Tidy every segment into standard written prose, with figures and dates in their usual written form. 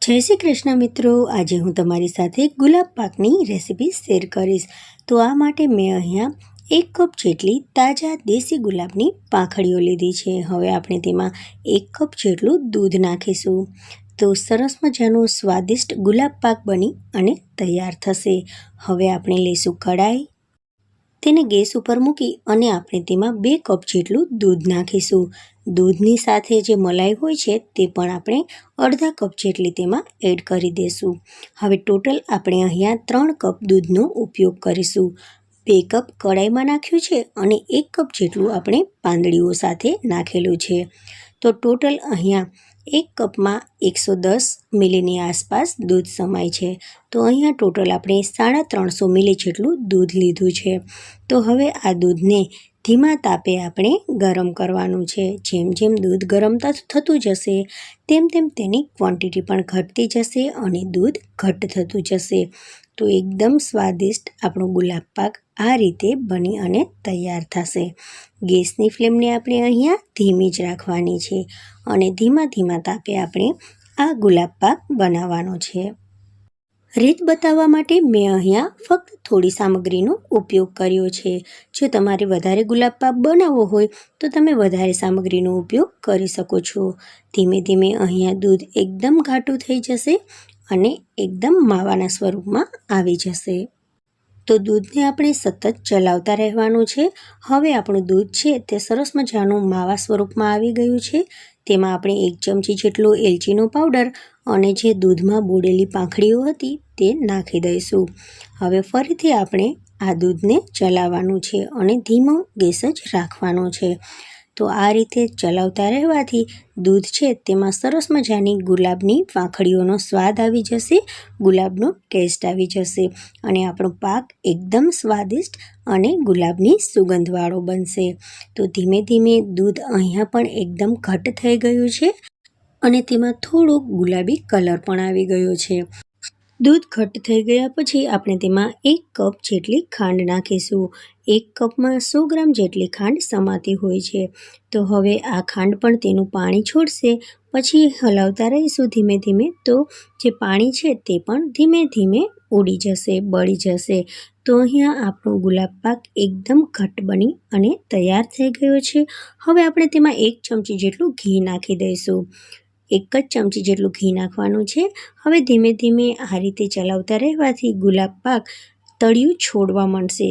જય શ્રી કૃષ્ણ મિત્રો, આજે હું તમારી સાથે ગુલાબ પાકની રેસીપી શેર કરીશ। તો આ માટે મેં અહીંયા 1 કપ જેટલી તાજા દેશી ગુલાબની પાંખડીઓ લીધી છે। હવે આપણે તેમાં 1 કપ જેટલું દૂધ નાખીશું તો સરસ મજાનો સ્વાદિષ્ટ ગુલાબ પાક બની અને તૈયાર થશે। હવે આપણે લઈશું કઢાઈ, તેને ગેસ ઉપર મૂકી અને આપણે તેમાં 2 કપ જેટલું દૂધ નાખીશું। દૂધની સાથે જે મલાઈ હોય છે તે પણ આપણે અડધા કપ જેટલી તેમાં એડ કરી દઈશું। હવે ટોટલ આપણે અહીંયા 3 કપ દૂધનો ઉપયોગ કરીશું। 2 કપ કઢાઈમાં નાખ્યું છે અને 1 કપ જેટલું આપણે પાંદડીઓ સાથે નાખેલું છે। તો ટોટલ અહીંયા 1 કપમાં 110 મિલીની આસપાસ દૂધ સમાય છે। તો અહીંયા ટોટલ આપણે 350 મિલી જેટલું દૂધ લીધું છે। તો હવે આ દૂધને ધીમા તાપે આપણે ગરમ કરવાનું છે। જેમ જેમ દૂધ ગરમ થતું જશે તેમ તેમ તેની ક્વોન્ટિટી પણ ઘટતી જશે અને દૂધ ઘટ્ટ થતું જશે। તો એકદમ સ્વાદિષ્ટ આપણો ગુલાબ પાક આ રીતે બની અને તૈયાર થશે। ગેસની ફ્લેમને આપણે અહીંયા ધીમી જ રાખવાની છે અને ધીમા તાપે આપણે આ ગુલાબ પાક બનાવવાનો છે। રીત બતાવવા માટે મેં અહીંયા ફક્ત થોડી સામગ્રીનો ઉપયોગ કર્યો છે। જો તમારે વધારે ગુલાબ પાક બનાવવો હોય તો તમે વધારે સામગ્રીનો ઉપયોગ કરી શકો છો। ધીમે ધીમે અહીંયા દૂધ એકદમ ઘાટું થઈ જશે અને એકદમ માવાના સ્વરૂપમાં આવી જશે। તો દૂધને આપણે સતત ચલાવતા રહેવાનું છે। હવે આપણું દૂધ છે તે સરસ મજાનું માવા સ્વરૂપમાં આવી ગયું છે। તેમાં આપણે 1 ચમચી જેટલો એલચીનો પાવડર અને જે દૂધમાં બોળેલી પાંખડીઓ હતી તે નાખી દઈશું। હવે ફરીથી આપણે આ દૂધને ચલાવવાનું છે અને ધીમો ગેસ જ રાખવાનો છે। તો આ રીતે ચલાવતા રહેવાથી દૂધ છે તેમાં સરસ મજાની ગુલાબની પાંખડીઓનો સ્વાદ આવી જશે, ગુલાબનો ટેસ્ટ આવી જશે અને આપણો પાક એકદમ સ્વાદિષ્ટ અને ગુલાબની સુગંધવાળો બનશે। તો ધીમે ધીમે દૂધ અહીંયા પણ એકદમ ઘટ્ટ થઈ ગયું છે અને તેમાં થોડો ગુલાબી કલર પણ આવી ગયો છે। દૂધ ઘટ્ટ થઈ ગયા પછી આપણે તેમાં 1 કપ જેટલી ખાંડ નાખીશું। 1 કપમાં 100 ગ્રામ જેટલી ખાંડ સમાતી હોય છે। તો હવે આ ખાંડ પણ તેનું પાણી છોડશે, પછી હલાવતા રહીશું ધીમે ધીમે। તો જે પાણી છે તે પણ ધીમે ધીમે ઉડી જશે, બળી જશે। તો અહીંયા આપણો ગુલાબ પાક એકદમ ઘટ્ટ બની અને તૈયાર થઈ ગયો છે। હવે આપણે તેમાં 1 ચમચી જેટલું ઘી નાખી દઈશું। 1 જ ચમચી જેટલું ઘી નાખવાનું છે। હવે ધીમે ધીમે આ રીતે ચલાવતા રહેવાથી ગુલાબ પાક તળિયું છોડવા માંડશે,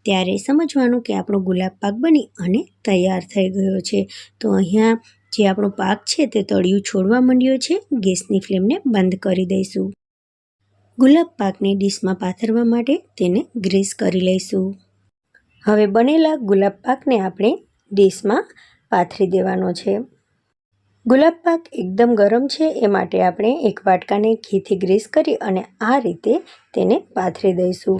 ત્યારે સમજવાનું કે આપણો ગુલાબ પાક બની અને તૈયાર થઈ ગયો છે। તો અહીંયા જે આપણો પાક છે તે તળિયું છોડવા માંડ્યો છે। ગેસની ફ્લેમને બંધ કરી દઈશું। ગુલાબ પાકને ડીશમાં પાથરવા માટે તેને ગ્રીસ કરી લઈશું। હવે બનેલા ગુલાબ પાકને આપણે ડીશમાં પાથરી દેવાનો છે। ગુલાબ પાક એકદમ ગરમ છે એ માટે આપણે એક વાટકાને ઘીથી ગ્રીસ કરી અને આ રીતે તેને પાથરી દઈશું।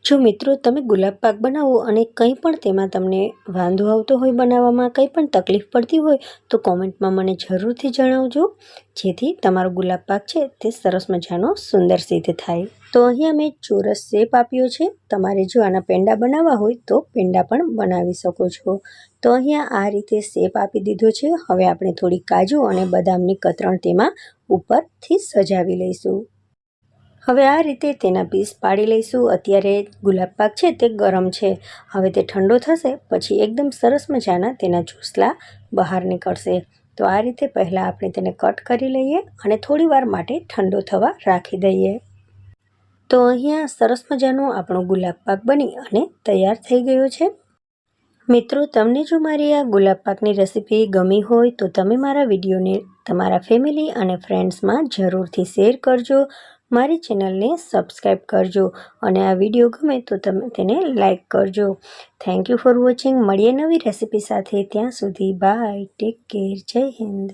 જો મિત્રો તમે ગુલાબ પાક બનાવો અને કંઈ પણ તેમાં તમને વાંધો આવતો હોય, બનાવવામાં કંઈ પણ તકલીફ પડતી હોય તો કોમેન્ટમાં મને જરૂરથી જણાવજો, જેથી તમારો ગુલાબ પાક છે તે સરસ મજાનો સુંદર સિદ્ધ થાય। તો અહીંયા મેં ચોરસ શેપ આપ્યો છે। તમારે જો આના પેંડા બનાવવા હોય તો પેંડા પણ બનાવી શકો છો। તો અહીંયા આ રીતે શેપ આપી દીધો છે। હવે આપણે થોડી કાજુ અને બદામની કતરણ તેમાં ઉપરથી સજાવી લઈશું। હવે આ રીતે તેના પીસ પાડી લઈશું। અત્યારે ગુલાબ પાક છે તે ગરમ છે, હવે તે ઠંડો થશે પછી એકદમ સરસ મજાના તેના ચોસલા બહાર નીકળશે। તો આ રીતે પહેલાં આપણે તેને કટ કરી લઈએ અને થોડીવાર માટે ઠંડો થવા રાખી દઈએ। તો અહીંયા સરસ મજાનો આપણો ગુલાબ પાક બની અને તૈયાર થઈ ગયો છે। મિત્રો, તમને જો મારી આ ગુલાબ પાકની રેસીપી ગમી હોય તો તમે મારા વિડીયોને તમારા ફેમિલી અને ફ્રેન્ડ્સમાં જરૂરથી શેર કરજો, મારી ચેનલને સબસ્ક્રાઈબ કરજો અને આ વિડીયો ગમે તો તમે તેને લાઈક કરજો। Thank you for watching. મળીએ નવી રેસીપી સાથે, ત્યાં સુધી બાય, ટેક કેર, જય હિન્દ।